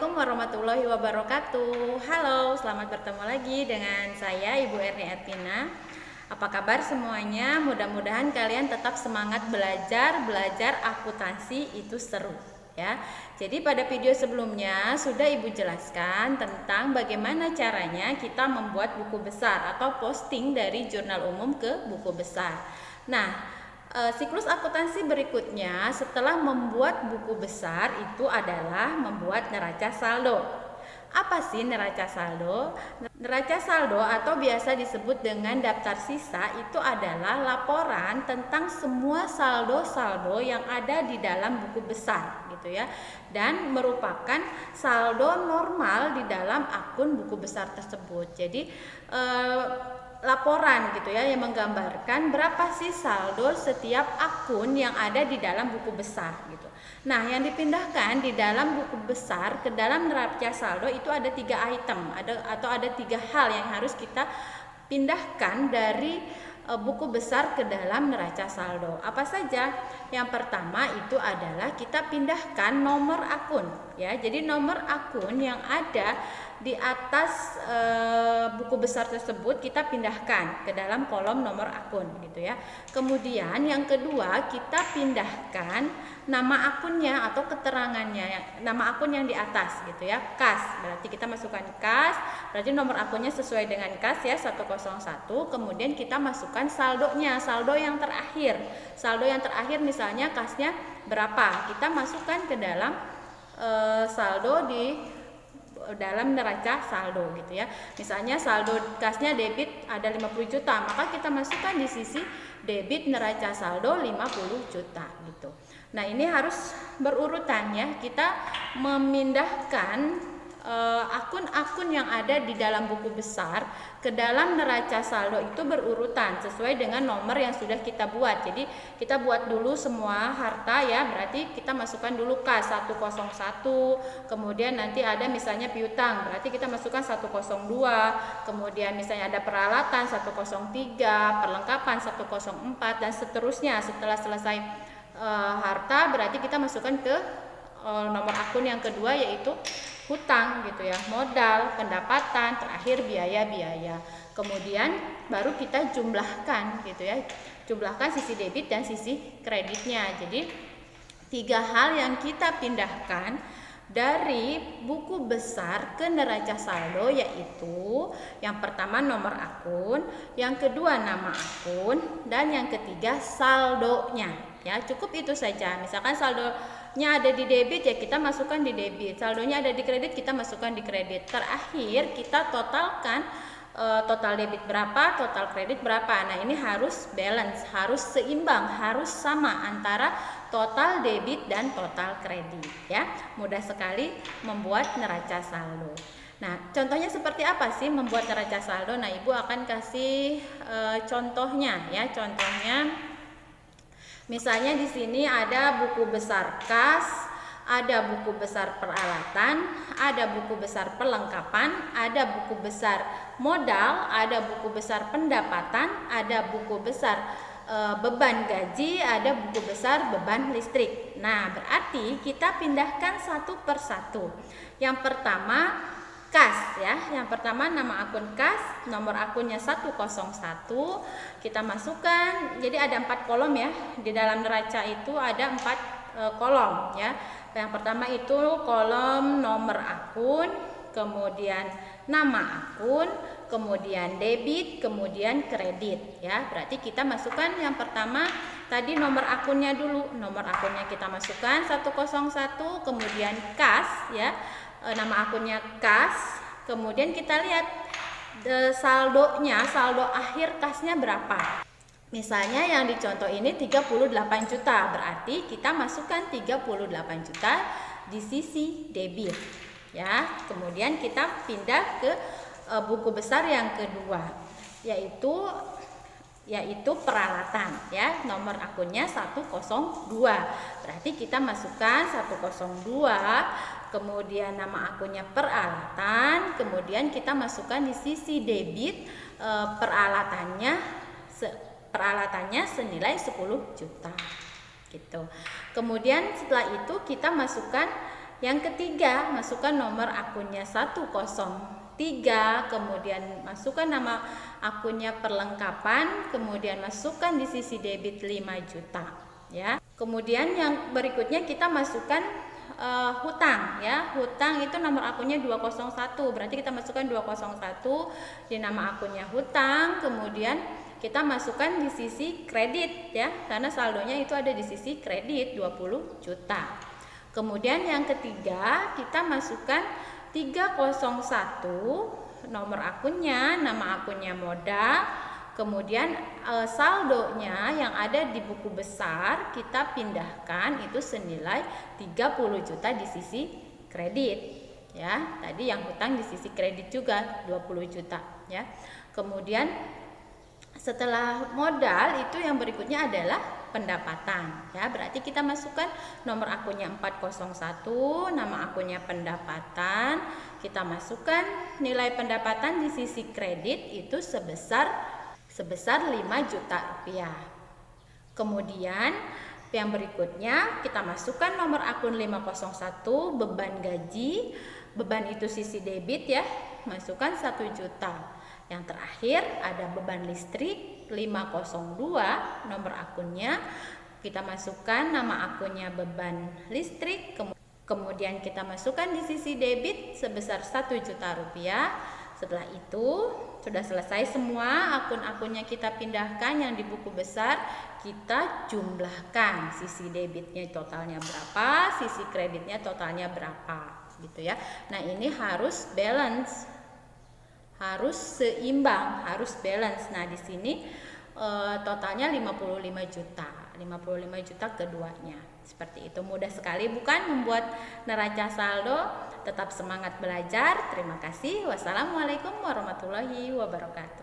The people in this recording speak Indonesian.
Assalamualaikum warahmatullahi wabarakatuh. Halo, selamat bertemu lagi dengan saya Ibu Erni Ertina. Apa kabar semuanya? Mudah-mudahan kalian tetap semangat belajar akuntansi itu seru ya. Jadi pada video sebelumnya sudah Ibu jelaskan tentang bagaimana caranya kita membuat buku besar atau posting dari jurnal umum ke buku besar. Nah, siklus akuntansi berikutnya setelah membuat buku besar itu adalah membuat neraca saldo. Apa sih neraca saldo? Neraca saldo atau biasa disebut dengan daftar sisa itu adalah laporan tentang semua saldo-saldo yang ada di dalam buku besar gitu ya. Dan merupakan saldo normal di dalam akun buku besar tersebut. Jadi laporan gitu ya yang menggambarkan berapa sih saldo setiap akun yang ada di dalam buku besar gitu. Nah, yang dipindahkan di dalam buku besar ke dalam neraca saldo itu ada 3 item, ada 3 hal yang harus kita pindahkan dari buku besar ke dalam neraca saldo. Apa saja? Yang pertama itu adalah kita pindahkan nomor akun ya. Jadi nomor akun yang ada di atas buku besar tersebut kita pindahkan ke dalam kolom nomor akun gitu ya. Kemudian yang kedua kita pindahkan nama akunnya atau keterangannya, nama akun yang di atas gitu ya, kas. Berarti kita masukkan kas, berarti nomor akunnya sesuai dengan kas ya 101. Kemudian kita masukkan saldonya, saldo yang terakhir. Saldo yang terakhir misalnya kasnya berapa? Kita masukkan ke dalam saldo di dalam neraca saldo gitu ya. Misalnya saldo kasnya debit ada 50 juta, maka kita masukkan di sisi debit neraca saldo 50 juta gitu. Nah, ini harus berurutan ya. Kita memindahkan akun-akun yang ada di dalam buku besar ke dalam neraca saldo itu berurutan sesuai dengan nomor yang sudah kita buat. Jadi kita buat dulu semua harta ya, berarti kita masukkan dulu kas 101, kemudian nanti ada misalnya piutang, berarti kita masukkan 102, kemudian misalnya ada peralatan 103, perlengkapan 104 dan seterusnya. Setelah selesai harta berarti kita masukkan ke nomor akun yang kedua yaitu hutang gitu ya, modal, pendapatan, terakhir biaya-biaya. Kemudian baru kita jumlahkan gitu ya. Jumlahkan sisi debit dan sisi kreditnya. Jadi 3 hal yang kita pindahkan dari buku besar ke neraca saldo yaitu yang pertama nomor akun, yang kedua nama akun, dan yang ketiga saldonya. Ya, cukup itu saja. Misalkan saldonya ada di debit ya kita masukkan di debit, saldonya ada di kredit kita masukkan di kredit. Terakhir kita totalkan total debit berapa, total kredit berapa. Nah, ini harus balance, harus seimbang, harus sama antara total debit dan total kredit ya. Mudah sekali membuat neraca saldo. Nah, contohnya seperti apa sih membuat neraca saldo? Nah, Ibu akan kasih contohnya ya. Contohnya misalnya di sini ada buku besar kas, ada buku besar peralatan, ada buku besar perlengkapan, ada buku besar modal, ada buku besar pendapatan, ada buku besar beban gaji, ada buku besar beban listrik. Nah, berarti kita pindahkan satu persatu. Yang pertama kas ya, yang pertama nama akun kas, nomor akunnya 101, kita masukkan. Jadi ada 4 kolom ya, di dalam neraca itu ada 4 kolom ya. Yang pertama itu kolom nomor akun, kemudian nama akun, kemudian debit, kemudian kredit ya. Berarti kita masukkan yang pertama tadi nomor akunnya dulu. Nomor akunnya kita masukkan 101, kemudian kas ya. Nama akunnya kas, kemudian kita lihat saldonya, saldo akhir kasnya berapa. Misalnya yang dicontoh ini 38 juta, berarti kita masukkan 38 juta di sisi debit ya. Kemudian kita pindah ke buku besar yang kedua yaitu peralatan ya, nomor akunnya 102. Berarti kita masukkan 102, kemudian nama akunnya peralatan, kemudian kita masukkan di sisi debit peralatannya senilai 10 juta gitu. Kemudian setelah itu kita masukkan Yang ketiga, masukkan nomor akunnya 103, kemudian masukkan nama akunnya perlengkapan, kemudian masukkan di sisi debit 5 juta ya. Kemudian yang berikutnya kita masukkan hutang ya. Hutang itu nomor akunnya 201, berarti kita masukkan 201 di nama akunnya hutang, kemudian kita masukkan di sisi kredit ya, karena saldonya itu ada di sisi kredit 20 juta. Kemudian yang ketiga, kita masukkan 301 nomor akunnya, nama akunnya modal, kemudian saldonya yang ada di buku besar kita pindahkan itu senilai 30 juta di sisi kredit ya. Tadi yang hutang di sisi kredit juga 20 juta ya. Kemudian setelah modal itu yang berikutnya adalah pendapatan ya. Berarti kita masukkan nomor akunnya 401, nama akunnya pendapatan, kita masukkan nilai pendapatan di sisi kredit itu sebesar 5 juta rupiah. Kemudian yang berikutnya kita masukkan nomor akun 501 beban gaji, beban itu sisi debit ya, masukkan 1 juta. Yang terakhir ada beban listrik 502 nomor akunnya, kita masukkan nama akunnya beban listrik, kemudian kita masukkan di sisi debit sebesar 1 juta rupiah. Setelah itu sudah selesai semua, akun-akunnya kita pindahkan yang di buku besar, kita jumlahkan sisi debitnya totalnya berapa, sisi kreditnya totalnya berapa gitu ya. Nah, ini harus balance, harus seimbang, harus balance. Nah, di sini totalnya 55 juta. 55 juta keduanya. Seperti itu, mudah sekali bukan membuat neraca saldo. Tetap semangat belajar. Terima kasih. Wassalamualaikum warahmatullahi wabarakatuh.